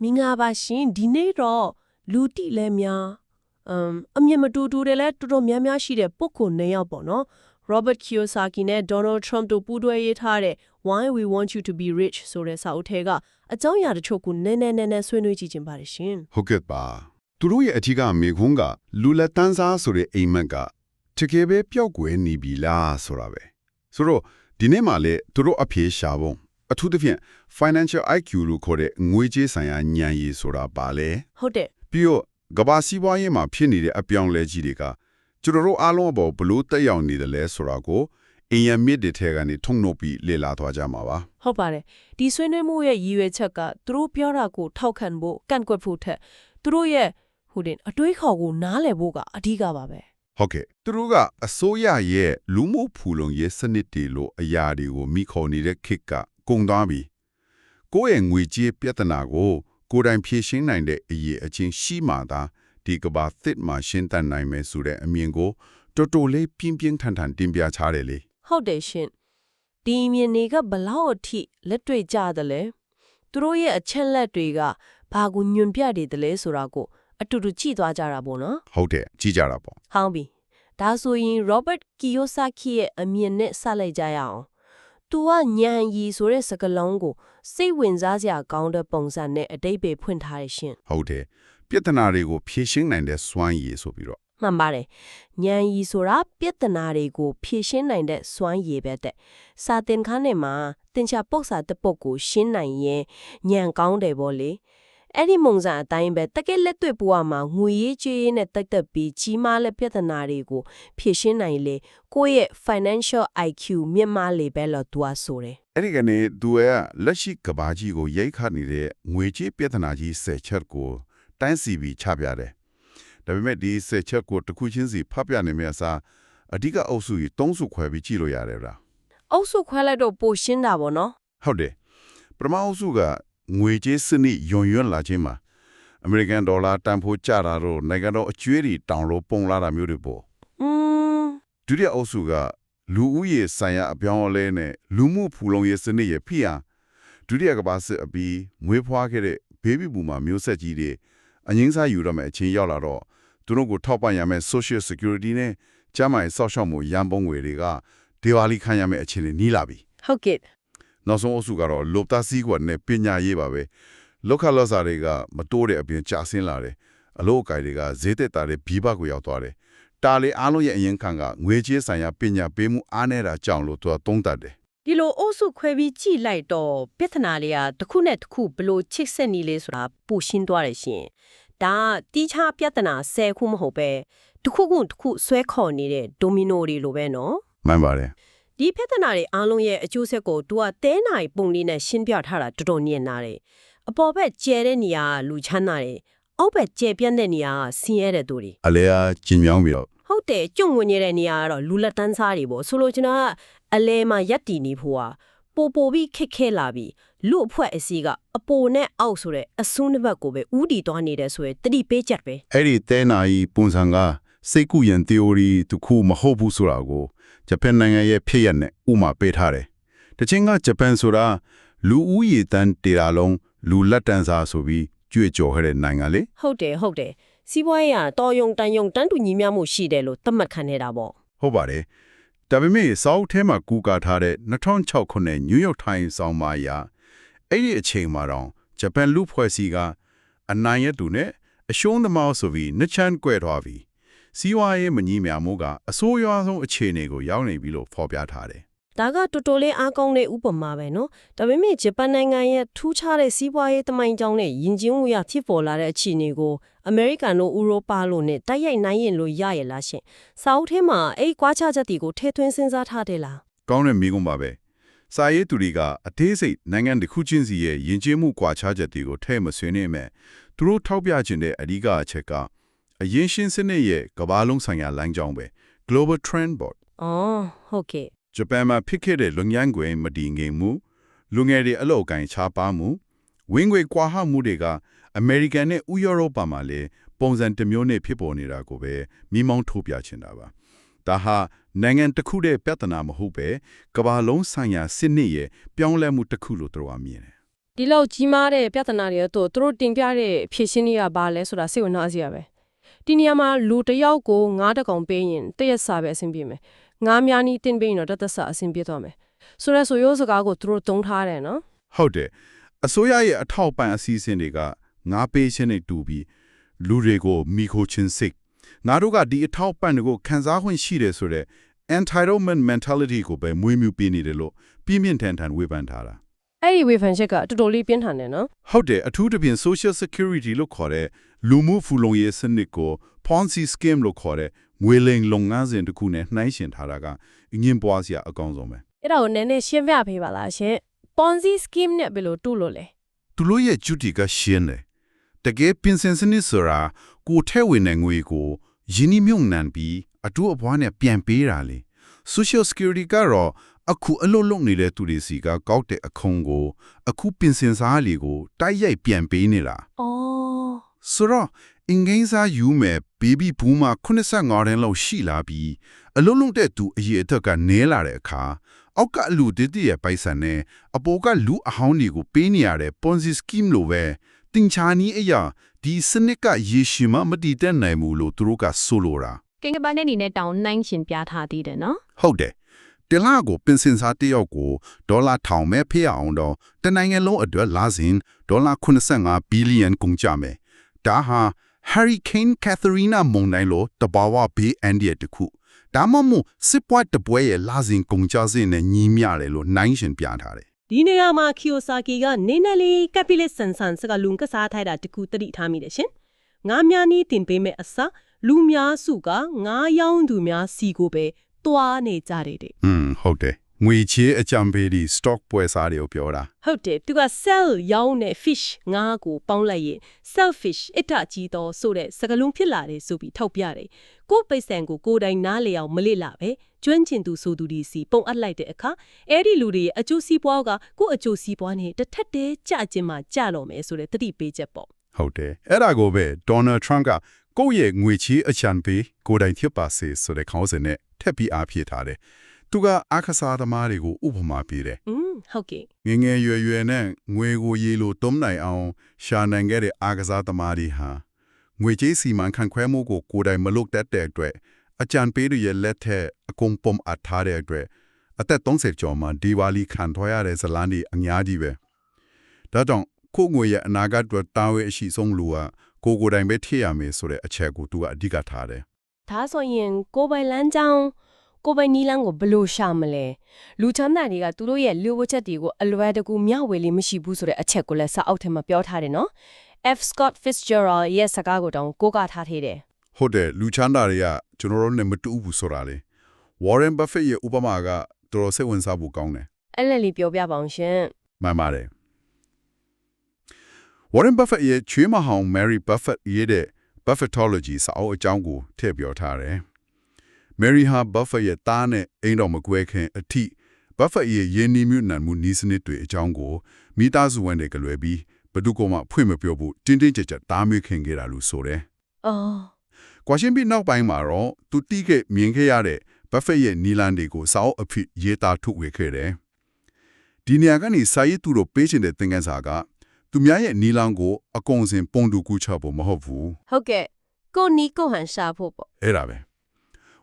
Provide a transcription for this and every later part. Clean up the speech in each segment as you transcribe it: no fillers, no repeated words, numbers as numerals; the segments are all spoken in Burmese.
မင်္ဂလာပါရှင်ဒီနေ့တော့လူတိလဲများအမြင်မတူတူတွေလဲတော်တော်များများရှိတဲ့ပုဂ္ဂိုလ်နှစ်ယောက်ပေါ့နော် Robert Kiyosaki နဲ့ Donald Trump တို့ပူးတွဲရေးထားတဲ့ Why We Want You to Be Rich ဆိုတဲ့စာအုပ်ထဲကအကြောင်းအရာတချို့ကိုနည်းနည်းဆွေးနွေးကြည့်ခြင်းပါတယ်ရှင်ဟုတ်ကဲ့ပါသူတို့ရဲ့အထူးကမေခွန်းကလူလက်တန်းစားဆိုတဲ့အိမ်မက်ကတကယ်ပဲပျောက်ကွယ်နေပြီလားဆိုတာပဲဆိုတော့ဒီနေ့မှလည်းသူတို့အဖြေရှာဖို့အထူးသဖြင့် financial IQ လို့ခေါ်တဲ့ငွေကြေးဆိုင်ရာဉာဏ်ရည်ဆိုတာပါလေဟုတ်တယ်ပြီးတော့ကမ္ဘာစီးပွားရေးမှာဖြစ်နေတဲ့အပြောင်းလဲကြီးတွေကကျွန်တော်တို့အားလုံးအပေါ်ဘလို့တက်ရောက်နေတယ်လဲဆိုတာကိုအင်ရမြစ်တွေထဲကနေထုံနှုတ်ပြီးလေ့လာသွားကြမှာပါဟုတ်ပါတယ်ဒီဆွေးနွေးမှုရဲ့ရည်ရွယ်ချက်ကသူတို့ပြောတာကိုထောက်ခံဖို့ကန့်ကွက်ဖို့ထက်သူတို့ရဲ့အတွေးခေါ်ကိုနားလည်ဖို့ကအဓိကပါပဲဟုတ်ကဲ့သူတို့ကအစိုးရရဲ့လူမှုဖူလုံရေးစနစ်တွေလိုအရာတွေကိုမိခေါ်နေတဲ့ခေတ်ကကုန်သွားပြီကိုယ့်ရဲ့ငွေကြေးပြဿနာကိုကိုယ်တိုင်ဖြေရှင်းနိုင်တဲ့အရေးအချင်းရှိမှသာဒီကဘာသစ်မှာရှင်းတတ်နိုင်မယ်ဆိုတဲ့အမြင်ကိုတော်တော်လေးပြင်းပြင်းထန်ထန်တင်ပြချတယ်လေဟုတ်တယ်ရှင်ဒီမြင်တွေကဘလောက်အထိလက်တွေ့ကြတယ်လဲသူတို့ရဲ့အချက်လက်တွေကဘာကိုညွန်ပြနေတယ်လဲဆိုတာကိုအတူတူကြည့်သွားကြတာပေါ့နော်ဟုတ်တယ်ကြည့်ကြတာပေါ့ဟောင်းပြီဒါဆိုရင် Robert Kiyosaki ရဲ့အမြင်နဲ့စလိုက်ကြရအောင်သူကဉာဏ်ရည်ဆိုတဲ့စကားလုံးကိုစိတ်ဝင်စားစရာကောင်းတဲ့ပုံစံနဲ့အတိတ်ပဲဖွင့်ထားရရှင်ဟုတ်တယ်ပြဿနာတွေကိုဖြေရှင်းနိုင်တဲ့စွမ်းရည်ဆိုပြီးတော့မှန်ပါတယ်ဉာဏ်ရည်ဆိုတာပြဿနာတွေကိုဖြေရှင်းနိုင်တဲ့စွမ်းရည်ပဲတဲ့စာသင်ခန်းထဲမှာသင်္ချာပုတ်စာတစ်ပုတ်ကိုရှင်းနိုင်ရင်ဉာဏ်ကောင်းတယ်ပေါ့လေအဲ့ဒီမုံစံအတိုင်းပဲတကယ်လက်တွေ့ဘဝမှာငွေရေးကြေးရေးနဲ့တက်တက်ပြီးကြီးမားတဲ့ပြဿနာတွေကိုဖြေရှင်းနိုင်လေကိုယ့်ရဲ့ financial IQ မြင့်မားလေပဲလို့သူကဆိုတယ်အဲ့ဒီကနေသူကလက်ရှိကဘာကြီးကိုရိုက်ခတ်နေတဲ့ငွေကြေးပြဿနာကြီး၁၀ချက်ကိုတိုင်းစီပြီးချပြတယ်ဒါပေမဲ့ဒီ၁၀ချက်ကိုတစ်ခုချင်းစီဖတ်ပြနေမြအစားအဓိကအုပ်စုကြီး၃စုခွဲပြီးကြည့်လို့ရတယ်ဗျာအုပ်စုခွဲလိုက်တော့ပိုရှင်းတာပေါ့နော်ဟုတ်တယ်ပထမအုပ်စုကငွေကြေးစနစ်ယွံလာခြင်းမှာအမေရိကန်ဒေါ်လာတန်ဖိုးကျတာတော့နိုင်ငံတော်အကျွေးတွေတောင်လို့ပုံလာတာမျိုးတွေပေါ့ဒုတိယအုပ်စုကလူဦးရေဆိုင်ရာအပြောင်းအလဲနဲ့လူမှုဖူလုံရေးစနစ်ရဲ့ဖိအားဒုတိယကမ္ဘာစစ်အပြီးမွေးဖွားခဲ့တဲ့ဘေဘီဘူမာမျိုးဆက်ကြီးတွေအငင်းစားယူရမယ့်အချိန်ရောက်လာတော့သူတို့ကိုထောက်ပံ့ရမယ့် social security နဲ့ကျန်းမာရေးစောင့်ရှောက်မှုရန်ပုံငွေတွေကဒေဝါလီခံရမယ့်အခြေအနေနီးလာပြီဟုတ်ကဲ့နောက်ဆုံးအုပ်စုကတော့လောဘသားစည်းကွက်နဲ့ပညာရေးပါပဲလောက်ခလော့စာတွေကမတိုးတဲ့အပြင်ကျဆင်းလာတယ်အလို့အကိုင်တွေကဈေးသက်တာတွေဘီဘကိုရောက်သွားတယ်တာလီအားလုံးရဲ့အရင်ခံကငွေကြေးဆိုင်ရာပညာပေးမှုအားနည်းတာကြောင့်လို့သူကသုံးသပ်တယ်ဒီလိုအုပ်စုခွဲပြီးကြည့်လိုက်တော့ပြဿနာလေးကတစ်ခုနဲ့တစ်ခုဘလို့ချိတ်ဆက်နေလဲဆိုတာပိုရှင်းသွားတယ်ရှင်ဒါတီးခြားပြဿနာ10ခုမဟုတ်ပဲတစ်ခုဆွဲခေါ်နေတဲ့ဒိုမီနိုတွေလိုပဲနော်မှန်ပါတယ်ဒီပြဿနာတွေအားလုံးရဲ့အကျိုးဆက်ကိုသူကတဲနိုင်ပုံလေးနဲ့ရှင်းပြထားတာတော်တော်ညင်နာတယ်အပေါ်ဘက်ကျဲတဲ့နေရာကလူချမ်းသာတယ်အောက်ဘက်ကျဲပြန့်တဲ့နေရာကဆင်းရဲတဲ့သူတွေအလဲအားကျင်မြောင်းပြီးတော့ဟုတ်တယ်ကျုံဝင်နေတဲ့နေရာကတော့လူလက်တန်းစားတွေပေါ့ဆိုလိုချင်တာကအလဲမှာရက်တီနေဖို့ဟာပိုပြီးခက်ခဲလာပြီးလူအဖွဲ့အစည်းကအပေါ်နဲ့အောက်ဆိုတဲ့အစွန်းတစ်ဘက်ကိုပဲဥတီသွားနေတယ်ဆိုရင်တတိပေးချက်ပဲအဲ့ဒီတဲနိုင်ပုံစံကစိတ်ကူးရင် theory တစ်ခုမဟုတ်ဘူးဆိုတာကိုဂျပန်နိုင်ငံရဲ့ဖြစ်ရပ်နဲ့ဥမာပေးထားတယ်တချင်းကဂျပန်ဆိုတာလူဦးရေတန်းတေတာလုံးလူလက်တန်းစားဆိုပြီးကြွေကြော်ခဲ့တဲ့နိုင်ငံလေဟုတ်တယ်စီးပွားရေးကတော်ယုံတန်းတူညီမျှမှုရှိတယ်လို့သတ်မှတ်ခံနေတာပေါ့ဟုတ်ပါတယ်ဒါပေမဲ့စောက်ထဲမှာကူကာထားတဲ့2006ခုနှစ် New York Times ဆောင်းပါးအရအဲ့ဒီအချိန်မှာတော့ဂျပန်လူဖွဲ့စည်းကအနိုင်ရသူနဲ့အရှုံးသမားဆိုပြီးနှစ်ချမ်းကွဲသွားပြီစီးပွားရေးမညီမျှမှုကအဆိုးရွားဆုံးအခြေအနေကိုရောက်နေပြီလို့ဖော်ပြထားတယ်ဒါကတော်တော်လေးအားကောင်းတဲ့ဥပမာပဲနော်ဒါပေမဲ့ဂျပန်နိုင်ငံရဲ့ထူးခြားတဲ့စီးပွားရေးသမိုင်းကြောင်းနဲ့ယဉ်ကျေးမှုရဖြစ်ပေါ်လာတဲ့အခြေအနေကိုအမေရိကန်တို့ဥရောပလို့နဲ့တိုက်ရိုက်နိုင်ရင်လို့ရရလားရှင်စာအုပ်ထဲမှာအဲ့ကွာခြားချက်တွေကိုထည့်သွင်းစဉ်းစားထားတယ်လားကောင်းတဲ့မိကုံးပါပဲစာရေးသူတွေကအသေးစိတ်နိုင်ငံတစ်ခုချင်းစီရဲ့ယဉ်ကျေးမှုကွာခြားချက်တွေကိုထည့်မဆွေးနွေးမဲ့သူတို့ထောက်ပြခြင်းတဲ့အဓိကအချက်ကအရင်ရှင်းစနစ်ရဲ့ကမ္ဘာလုံးဆိုင်ရာလမ်းကြောင်းပဲ Global Trend Board ဟုတ်ကဲ့ဂျပန်မှာဖြစ်ခဲ့တဲ့လုံငန်းခွင်မတည်ငြိမ်မှုလူငယ်တွေအလောက်ကိုင်းချပါမှုဝင်ငွေကွာဟမှုတွေကအမေရိကန်နဲ့ဥရောပမှာလည်းပုံစံတစ်မျိုးနဲ့ဖြစ်ပေါ်နေတာကိုပဲမိမောင်းထိုးပြချင်တာပါဒါဟာနိုင်ငံတစ်ခုတည်းပြဿနာမဟုတ်ပဲကမ္ဘာလုံးဆိုင်ရာစစ်နစ်ရဲ့ပြောင်းလဲမှုတစ်ခုလို့သူတို့ကမြင်တယ် ဒီလောက်ကြီးမားတဲ့ပြဿနာတွေတော့သူတို့တင်ပြတဲ့ဖြည့်ရှင်းတွေကဘာလဲဆိုတာစိတ်ဝင်စားစရာပဲဒီနေရာမှာလူတစ်ယောက်ကို9တကောင်ပေးရင်တရက်စာပဲအဆင်ပြေမယ်9များနီးတင်ပေးရင်တော့တစ်သက်စာအဆင်ပြေသွားမယ်ဆိုရဲဆိုရိုးစကားကိုသူတို့တုံးထားတယ်နော်ဟုတ်တယ်အစိုးရရဲ့အထောက်ပံ့အစီအစဉ်တွေကငါပေးခြင်းနဲ့တူပြီးလူတွေကိုမိခိုချင်းစိတ်ငါတို့ကဒီအထောက်ပံ့တွေကိုခံစားခွင့်ရှိတယ်ဆိုတဲ့ entitlement mentality ကိုပဲမွေးမြူပေးနေတယ်လို့ပြင်းပြင်းထန်ထန်ဝေဖန်ထားတာအဲ့ဒီဝေဖန်ချက်ကတော်တော်လေးပြင်းထန်တယ်နော်ဟုတ်တယ်အထူးသဖြင့် social security လို့ခေါ်တဲ့လူမှုဖူလုံရေးစနစ်ကို Ponzi scheme လို့ခေါ်တဲ့ငွေလိမ်လုပ်ငန်းစဉ်တစ်ခုနဲ့နှိုင်းယှဉ်ထားတာကအငင်းပွားစရာအကောင်းဆုံးပဲအဲ့ဒါကိုနည်းနည်းရှင်းပြပေးပါလားရှင် Ponzi scheme နဲ့ဘယ်လိုတူလို့လဲသူတို့ရဲ့ duty ကရှင်းတယ်တကယ်ပင်စင်စနစ်ဆိုတာကိုထဲဝင်တဲ့ငွေကိုယင်းနှမြုံနှံပြီးအတူအပွားနဲ့ပြန်ပေးတာလေ social security ကတော့အခုအလုပ်လုပ်နေတဲ့သူတွေစီကကောက်တဲ့အခွန်ကိုအခုပင်စင်စားလေးကိုတိုက်ရိုက်ပြန်ပေးနေတာ။အော်ဆိုတော့အင်္ဂိမ်းစားယူမဲ့ baby boomer 85တန်းလောက်ရှိလာပြီးအလုံးလုံးတဲ့သူအရေးအသက်ကနည်းလာတဲ့အခါအောက်ကလူတည်ရဲ့ပိုက်ဆံနဲ့အပေါ်ကလူအဟောင်းတွေကိုပေးနေရတဲ့ Ponzi scheme လိုပဲတင်ချာနီးအရာဒီစနစ်ကရေရှည်မှမတည်တဲ့နိုင်ဘူးလို့သူတို့ကဆိုလိုတာကင်ကပန်းနဲ့နေနဲ့တောင်းနိုင်ရှင်ပြထားသေးတယ်နော်ဟုတ်တယ်တလားကိုပင်စင်စားတယောက်ကိုဒေါ်လာထောင်မဲ့ဖေးအောင်တော့တနိုင်ငံလုံးအတွက်လာစဉ်ဒေါ်လာ85ဘီလီယံကုန်ကြမယ်ဒါဟာ Hurricane Katrina မုန်တိုင်းလိုတဘာဝဘေးအန္တရာယ်တစ်ခုဒါမှမဟုတ်စစ်ပွဲတပွဲရဲ့လာစဉ်ကုန်ကြစင်နဲ့ညီမျှတယ်လို့နိုင်ရှင်ပြထားတယ်ဒီနေရာမှာ Kiyosaki ကနေနလေးကပီလက်ဆန်ဆန်စကလုံကစားထိုက်တာတခုတတိထားမိတယ်ရှင်ငါးများနီးတင်ပေးမဲ့အစလူများစုကငါးရောင်းသူများစီကိုပဲတွားနေကြတယ်တဲ့ဟုတ်တယ်ငွေချေးအကြံပေးဒီ stock ပွဲစားတွေကိုပြောတာဟုတ်တယ်သူက sell ရောင်းတဲ့ fish ငါးကိုပေါင်းလိုက်ရင် selfish အထကြီးတော့ဆိုတဲ့စကလုံးဖြစ်လာတယ်ဆိုပြီးထောက်ပြတယ်ကိုယ်ပိတ်ဆန်ကိုကိုယ်တိုင်နားလေအောင်မလစ်လာပဲကျွမ်းကျင်သူဆိုသူဒီစီပုံအပ်လိုက်တဲ့အခါအဲ့ဒီလူတွေရဲ့အကျိုးစီးပွားကကိုယ့်အကျိုးစီးပွားနဲ့တစ်ထက်တည်းကြခြင်းမှကြတော့မယ်ဆိုတဲ့တတိပေးချက်ပေါ့ဟုတ်တယ်အဲ့ဒါကိုပဲ Donald Trump ကကိုယ့်ရဲ့ငွေချေးအချံပေးကိုယ်တိုင်ဖြစ်ပါစေဆိုတဲ့ခေါင်းစဉ်နဲ့ထပ်ပြီးအားဖြည့်ထားတယ်သူကအခစားသမားတွေကိုဥပမာပေးတယ်ဟုတ်ကဲ့ငယ်ရွယ်နဲ့ငွေကိုရေလိုတုံးနိုင်အောင်ရှာနိုင်ခဲ့တဲ့အခစားသမားတွေဟာငွေကြေးစီမံခန့်ခွဲမှုကိုကိုယ်တိုင်မလုပ်တတ်တဲ့အတွက်အကြံပေးတွေရဲ့လက်ထက်အကုန်ပုံအပ်ထားတဲ့အတွက်အသက်30ကျော်မှဒီဝါလီခံထွားရတဲ့ဇလန်ဒီအများကြီးပဲဒါကြောင့်ကိုငွေရဲ့အနာဂတ်အတွက်တာဝန်အရှိဆုံးလူကကိုယ်တိုင်ပဲထည့်ရမယ်ဆိုတဲ့အချက်ကိုသူကအဓိကထားတယ်ဒါဆိုရင်ကိုယ်ပိုင်လမ်းကြောင်းကိုယ်ပိုင်နီးလန်းကိုဘယ်လိုရှာမလဲလူချမ်းသာတွေကသူတို့ရဲ့လူဝချက်တွေကိုအလွယ်တကူမျှဝေလေးမရှိဘူးဆိုတဲ့အချက်ကိုလည်းစာအုပ်ထဲမှာပြောထားတယ်နော် F. Scott Fitzgerald ရဲ့စကားကိုတောင်ကိုးကားထားသေးတယ်ဟုတ်တယ်လူချမ်းသာတွေကကျွန်တော်တို့နဲ့မတူဘူးဆိုတာလေ Warren Buffett ရဲ့ဥပမာကတော်တော်စိတ်ဝင်စားဖို့ကောင်းတယ်အဲ့လည်းလေးပြောပြပါအောင်ရှင်မှန်ပါတယ် Warren Buffett ရဲ့ချွေးမဟောင် Mary Buffett ရဲ့တဲ့ Buffettology စာအုပ်အကြောင်းကိုထည့်ပြောထားတယ်Mary ဟာ Buffett ရဲ့သားနဲ့အိမ်တော်မကွဲခင်အထိ Buffett ရဲ့ရင်းနှီးမြှုပ်နှံမှုနည်းစနစ်တွေအကြောင်းကိုမိသားစုဝင်တွေကလွယ်ပြီးဘယ်သူမှဖွင့်မပြောဘူးတင်းတင်းကြပ်ကြပ်တားမြစ်ခင်ခဲ့တာလို့ဆိုတယ်။အော်ကွာရှင်းပြီးနောက်ပိုင်းမှာတော့သူတီးခဲ့မြင်ခဲ့ရတဲ့ Buffett ရဲ့နီလန်တွေကိုစာအုပ်အဖြစ်ရေးသားထုတ်ဝေခဲ့တယ်။ဒီနေရာကနေစာရေးသူတို့ပေးချင်တဲ့သင်ခန်းစာကသူများရဲ့နီလန်ကိုအကုန်စင်ပုံတူကူချဖို့မဟုတ်ဘူး။ဟုတ်ကဲ့ကိုနီကိုဟန်ရှာဖို့ပေါ့။အဲ့ဒါပဲ။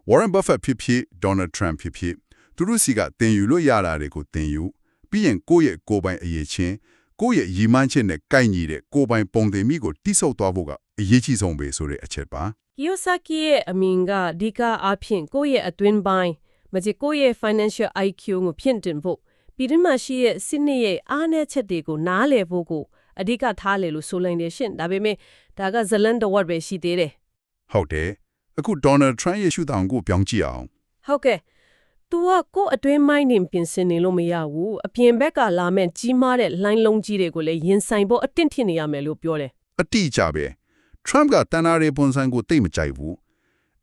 Warren Buffett ဖြစ်ဖြစ် Donald Trump ဖြစ်ဖြစ်သူတို့စီကတင်ယူလို့ရတာတွေကိုတင်ယူပြီးရင်ကိုယ့်ရဲ့ကိုယ်ပိုင်အရေးချင်းကိုယ့်ရဲ့ရည်မှန်းချက်နဲ့ကိုက်ညီတဲ့ကိုယ်ပိုင်ပုံသင်မိကိုတိစောက်သွားဖို့ကအရေးကြီးဆုံးပဲဆိုတဲ့အချက်ပါKiyosaki ရဲ့အမြင်ကဒီကအဖြစ်ကိုယ့်ရဲ့အတွင်းပိုင်းမကြီးကိုယ့်ရဲ့ financial IQ ကိုဖြင့်တင်ဖို့ပြည်တွင်းမှာရှိတဲ့စစ်နှစ်ရဲ့အားနည်းချက်တွေကိုနားလည်ဖို့ကိုအဓိကထားလေလို့ဆိုလိုက်နေရှင်ဒါပေမဲ့ဒါကဇလန်တဝတ်ပဲရှိသေးတယ်ဟုတ်တယ်အခု Donald Trump ရဲ့ရှုထောင့်ကိုပြောင်းကြည့်အောင်ဟုတ်ကဲ့သူကကိုယ့်အတွင်းပိုင်းနဲ့ပြင်ဆင်နေလို့မရဘူးအပြင်ဘက်ကလာမဲ့ကြီးမားတဲ့လိုင်းလုံးကြီးတွေကိုလည်းရင်ဆိုင်ဖို့အတင့်ထင်နေရမယ်လို့ပြောတယ်အတိအကျပဲ Trump ကတန်နာရီပုံစံကိုသိမကြိုက်ဘူး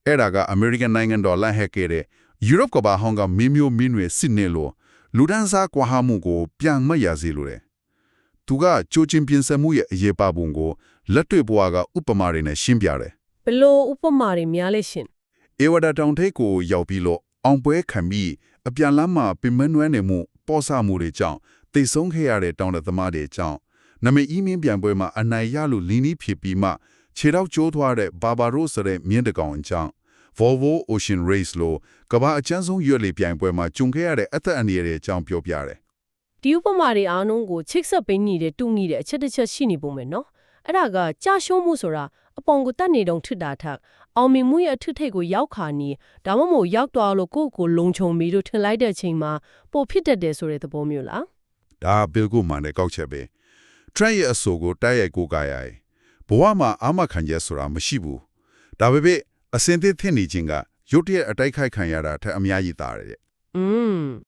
အဲ့ဒါက American နိုင်ငံတော်လက်ဟက်ခဲ့တဲ့ Europe ကဘာဟောင်းကမင်းမျိုးမင်းတွေစစ်နေလို့လူဒန်းစားကွာဟမှုကိုပြန်မရစေလို့တယ်သူကကြိုးချင်းပြင်ဆင်မှုရဲ့အရေးပါပုံကိုလက်တွေ့ဘဝကဥပမာတွေနဲ့ရှင်းပြတယ်ဘလို့ဥပမာတွေများလဲရှင်ဧဝဒတောင်ထိပ်ကိုရောက်ပြီးလို့အောင်ပွဲခံပြီးအပြန်လမ်းမှာပင်မနွမ်းနေမှုပေါ်ဆမှုတွေကြောင့်တိတ်ဆုံးခဲ့ရတဲ့တောင်တသမားတွေကြောင့် နမေအီးမင်းပြန်ပွဲမှာအနိုင်ရလို့လီနီဖြစ်ပြီးမှခြေထောက်ကျိုးသွားတဲ့ဘာဘာရိုဆိုတဲ့မြင်းတကောင်အကြောင်း Volvo Ocean Race လို့ကမ္ဘာအကျဉ်းဆုံးရွက်လေပြိုင်ပွဲမှာကျုံခဲ့ရတဲ့အသက်အန္တရာယ်တွေအကြောင်းပြောပြတယ် ဒီဥပမာတွေအားလုံးကိုချိတ်ဆက်ပေးနေတဲ့တူညီတဲ့အချက်တစ်ချက်ရှိနေပုံပဲနော်အဲ့ဒါကကြာရှုံးမှုဆိုတာအပေါင်ကိုတတ်နေတုံထစ်တာထက်အောင်မြင်မှုရဲ့အထစ်ထိပ်ကိုရောက်ခါနေဒါမှမဟုတ်ရောက်သွားလို့ကိုယ့်ကိုယ်လုံခြုံပြီးလို့ထင်လိုက်တဲ့အချိန်မှာပိုဖြစ်တတ်တယ်ဆိုတဲ့သဘောမျိုးလား ဒါဘယ်ကိုမှလည်းကောက်ချက်ပဲ Trent ရဲ့အဆိုကိုတိုက်ရိုက်ကိုးကားရည်ဘဝမှာအာမခံချက်ဆိုတာမရှိဘူးဒါပေမဲ့အစင်သစ်ထင်နေခြင်းကရုတ်တရက်အတိုက်ခိုက်ခံရတာထက်အများကြီးသားတယ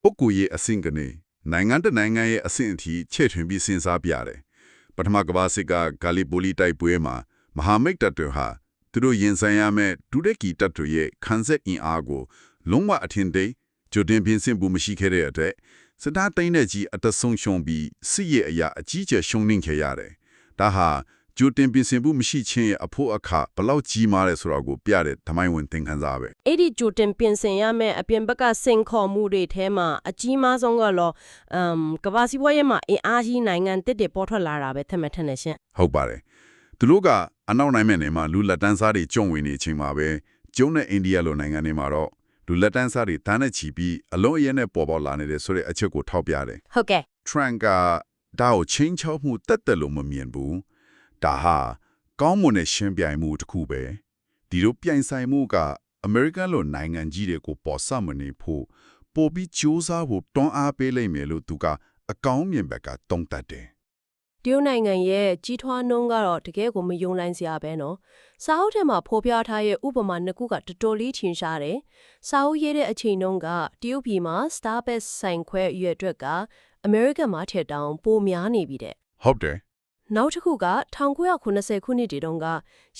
်ပုဂ္ဂိုလ်ရဲ့အဆင့်ကနေနိုင်ငံတနိုင်ငံရဲ့အဆင့်အထိချဲ့ထွင်ပြီးစဉ်းစားပြတယ်ပထမကမ္ဘာစစ်ကဂါလီပိုလီတိုက်ပွဲမှာမဟာမိတ်တပ်တွေဟာသူတို့ရင်ဆိုင်ရမယ့်ဒုရကီတပ်တွေရဲ့ခန်းဆက်အင်အားကိုလုံးဝအထင်သေးကြိုတင်ပြင်ဆင်မှုမရှိခဲ့တဲ့အတွက်စစ်သားတိုင်းတဲ့ကြီးအတဆုံးရှုံးပြီးစစ်ရဲ့အရာအကြီးကျယ်ရှုံးနိမ့်ခဲ့ရတယ်ဒါဟာကြိုတင်ပြင်ဆင်မှုမရှိခြင်းရဲ့အဖို့အခါဘလောက်ကြီးမားလဲဆိုတာကိုပြတဲ့သမိုင်းဝင်သင်ခန်းစာပဲအဲ့ဒီကြိုတင်ပြင်ဆင်ရမယ့်အပြင်ဘက်ကစင်ခေါ်မှုတွေထဲမှာအကြီးမားဆုံးကတော့ကမ္ဘာစီးပွားရေးမှာအင်အားကြီးနိုင်ငံတစ်တွေပေါ်ထွက်လာတာပဲထင်မှတ်ထင်နေရှင်ဟုတ်ပါတယ်သူတို့ကအနောက်နိုင်ငံတွေမှာလူလက်တန်းစားတွေကြုံဝင်နေချိန်မှာပဲကျုံးနဲ့အိန္ဒိယလိုနိုင်ငံတွေမှာတော့လူလက်တန်းစားတွေတန်းနဲ့ချီပြီးအလုံးအရဲနဲ့ပေါ်ပေါလာနေတဲ့ဆိုတဲ့အချက်ကိုထောက်ပြတယ်ဟုတ်ကဲ့ Trump ကဒါကိုချင်းချောက်မှုတက်တက်လို့မမြင်ဘူးဒါဟာကောင်းမွန်တဲ့ရှင်းပြမှုတစ်ခုပဲဒီလိုပြိုင်ဆိုင်မှုကအမေရိကန်လိုနိုင်ငံကြီးတွေကိုပေါ်ဆမနေဖို့ပိုပြီးကြိုးစားဖို့တွန်းအားပေးလိုက်မယ်လို့သူကအကောင်းမြင်ဘက်ကတုံ့တက်တယ်တရုတ်နိုင်ငံရဲ့ကြီးထွားနှုန်းကတော့တကယ်ကိုမယုံနိုင်စရာပဲနော်စာအုပ်ထဲမှာဖော်ပြထားတဲ့ဥပမာနှစ်ခုကတော်တော်လေးထင်ရှားတယ်စာအုပ်ရေးတဲ့အချိန်တုန်းကတရုတ်ပြည်မှာ Starbucks ဆိုင်ခွဲအရွယ်အတွက်ကအမေရိကန်မှာထက်တောင်ပိုများနေပြီတဲ့ဟုတ်တယ်နောက်တစ်ခုက1990ခုနှစ်တည်းတုန်းက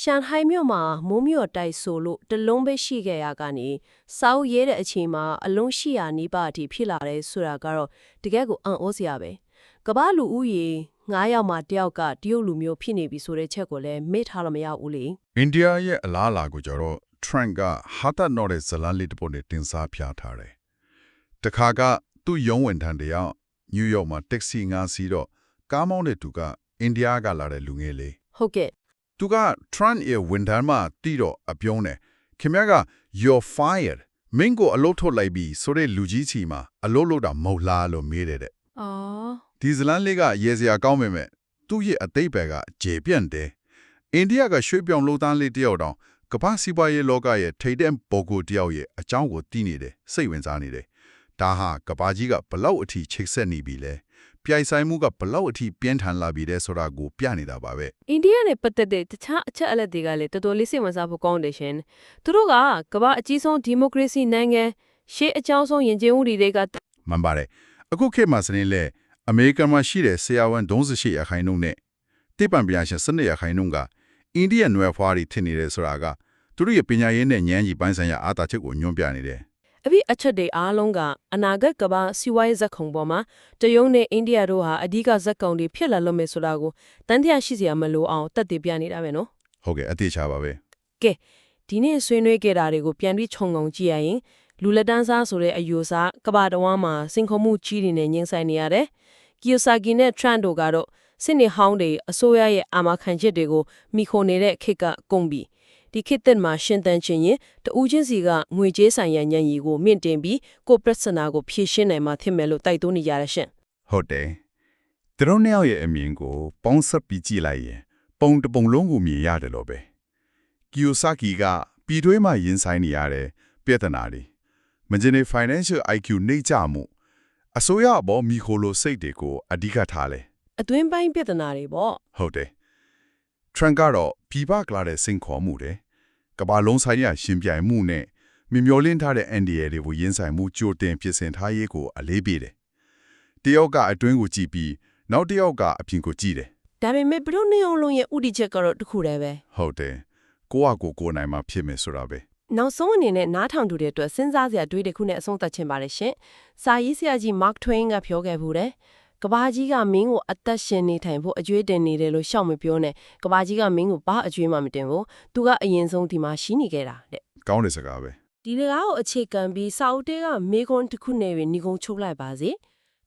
ရှန်ဟိုင်းမြို့မှာမိုးမြို့တိုက်ဆိုလို့တလုံးပဲရှိခဲ့ရကနေစာအုပ်ရေးတဲ့အချိန်မှာအလုံး800နီးပါးအထိဖြစ်လာတယ်ဆိုတာကတော့တကယ်ကိုအံ့ဩစရာပဲကမ္ဘာလူဦးရေ9ယောက်မှ1ယောက်ကတရုတ်လူမျိုးဖြစ်နေပြီဆိုတဲ့ချက်ကိုလည်းမေ့ထားလို့မရဘူးလေအိန္ဒိယရဲ့အလားအလာကိုကြတော့ Trump ကဟာတာနော်တဲ့ဇလန်လေးတစ်ပုဒ်နဲ့တင်စားပြထားတယ်တခါကသူ့ရုံးဝန်ထမ်းတယောက်နယူးယောက်မှာတက္ကစီငါစီတော့ကားမောင်းတဲ့သူကအိန္ဒိယကလာတဲ့လူငယ်လေးဟုတ်ကဲ့သူက Trump ရဲ့ဝန်ထမ်းမှတီးတော့အပြုံးတယ်ခင်ဗျားက you're fired မင်းကိုအလုပ်ထုတ်လိုက်ပြီဆိုတဲ့လူကြီးချီမှာအလုပ်လုပ်တာမဟုတ်လားလို့မေးတယ်အော်ဒီဇလန်လေးကရေစရာကောင်းပေမဲ့သူ့ရဲ့အသိပ္ပယ်ကကျေပြန့်တယ်အိန္ဒိယကရွှေ့ပြောင်းလုပ်သားလေးတယောက်တောင်ကမ္ဘာစီးပွားရေးလောကရဲ့ထိပ်တဲ့ပုဂ္ဂိုလ်တယောက်ရဲ့အကြောင်းကိုသိနေတယ်စိတ်ဝင်စားနေတယ်ဒါဟာကမ္ဘာကြီးကဘလောက်အထိချိတ်ဆက်နေပြီလဲပြိုင်ဆိုင်မှုကဘလောက်အထိပြင်းထန်လာပြီလဲဆိုတာကိုပြနေတာပါပဲအိန္ဒိယနဲ့ပတ်သက်တဲ့တခြားအချက်အလက်တွေကလည်းတော်တော်လေးစိတ်ဝင်စားဖို့ကောင်းတယ်ရှင်သူတို့ကကမ္ဘာအကြီးဆုံးဒီမိုကရေစီနိုင်ငံရှေ့အကြောင်းဆုံးယဉ်ကျေးမှုတွေကမှန်ပါတယ်အခုခေတ်မှာစနေလဲအမေရိကန်မှာရှိတဲ့ဆရာဝန်38ရာခိုင်နှုန်းနဲ့တိပံပညာရှင်12ရာခိုင်နှုန်းကအိန္ဒိယနွယ်ဖွားတွေထင်နေတယ်ဆိုတာကသူတို့ရဲ့ပညာရေးနဲ့ဉာဏ်ကြီးပိုင်းဆိုင်ရာအားသာချက်ကိုညွှန်ပြနေတယ်အပြီးအချက်တွေအားလုံးကအနာဂတ်ကမ္ဘာစီးပွားရေးဇက်ခုံပေါ်မှာတရုတ်နဲ့အိန္ဒိယတို့ဟာအဓိကဇက်ကောင်တွေဖြစ်လာလို့မယ်ဆိုတာကိုတန်တရားရှိစရာမလိုအောင်တက်တည်ပြနေတာပဲနော်ဟုတ်ကဲ့အသေးချပါပဲကဲဒီနေ့ဆွေးနွေးခဲ့တာတွေကိုပြန်ပြီးခြုံငုံကြည့်ရရင်လူလက်တန်းစားဆိုတဲ့အယူအဆကမ္ဘာတော်မှာစင်ခုံမှုကြီးတွေနဲ့ညှင်းဆိုင်နေရတယ်ကီယိုဆာကီနဲ့ Trump တို့ကတော့စစ်နေဟောင်းတွေအစိုးရရဲ့အာမခံချက်တွေကိုမိခိုနေတဲ့ခေတ်ကကုန်ပြီဒီခေတ်သစ်မှာရှင်းတန်းခြင်းရင်တူးချင်းစီကငွေကြေးဆိုင်ရာညံ့ရီကိုမြင့်တင်ပြီးကိုပရက်စနာကိုဖြည့်ရှင်းနိုင်မှာဖြစ်မယ်လို့တိုက်တွန်းနေကြရရှင်ဟုတ်တယ်သူတို့နှစ်ယောက်ရဲ့အမြင်ကိုပေါင်းစပ်ပြီးကြည့်လိုက်ရင်ပုံတပုံလုံးကိုမြင်ရတယ်လို့ပဲကီယိုဆာကီကပြည်တွင်းမှာရင်ဆိုင်နေရတဲ့ပြဿနာတွေမဂျင်နီ financial IQ နှိမ့်ချမှုအစိုးရဘောမီခိုလိုစိတ်တွေကိုအဓိကထားလဲအတွင်းပိုင်းပြဿနာတွေပေါ့ဟုတ်တယ်ထရန်ကတော့ပြည်ပကလာတဲ့စိန်ခေါ်မှုတွေကမ္ဘာလုံးဆိုင်ရာရှင်ပြိုင်မှုနဲ့မျောလင်းထားတဲ့ NDA တွေကိုရင်ဆိုင်မှုကြိုတင်ပြင်ဆင်ထားရေးကိုအလေးပေးတယ်တယောက်ကအတွင်းကိုကြည့်ပြီးနောက်တစ်ယောက်ကအပြင်ကိုကြည့်တယ်ဒါပေမဲ့ဘလို့နေအောင်လုံးရဲ့ဥတီချက်ကတော့တခုတည်းပဲဟုတ်တယ်ကိုနိုင်မှာဖြစ်မယ်ဆိုတာပဲနောက်ဆုံးအနေနဲ့နားထောင်သူတွေအတွက်စဉ်းစားစရာတွေးတစ်ခုနဲ့အဆုံးသတ်ခြင်းပါတယ်ရှင်စာရေးဆရာကြီး Mark Twain ကပြောခဲ့ဘူးတယ်ကဘာကြီးကမင်းကိုအသက်ရှင်နေထိုင်ဖို့အကျွေးတင်နေတယ်လို့ရှောက်မပြောနဲ့ကဘာကြီးကမင်းကိုဘာအကျွေးမှမတင်ဘူးသူကအရင်ဆုံးဒီမှာရှိနေခဲ့တာတဲ့ကောင်းတဲ့စကားပဲဒီတကားကိုအခြေခံပြီးစာအုပ်တဲကမေခွန်းတစ်ခုနဲ့ပဲညီကုန်းချုပ်လိုက်ပါစေ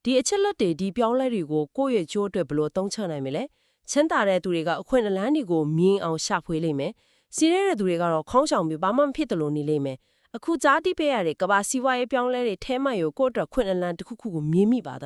ဒီအချက်လက်တွေဒီပြောင်းလဲတွေကိုကိုယ့်ရဲ့ကြိုးအတွက်ဘယ်လိုသုံးချနိုင်မလဲချမ်းသာတဲ့သူတွေကအခွင့်အလမ်းတွေကိုမြင်အောင်ရှာဖွေလိမ့်မယ်စီးရဲတဲ့သူတွေကတော့ခေါင်းဆောင်ပြီးဘာမှမဖြစ်တယ်လို့နေလိမ့်မယ်အခုကြားတိပေးရတဲ့ကဘာစီဝါရေးပြောင်းလဲတွေထဲမှရောကိုယ့်အတွက်ခွင့်အလမ်းတစ်ခုခုကိုမြင်မိပါသ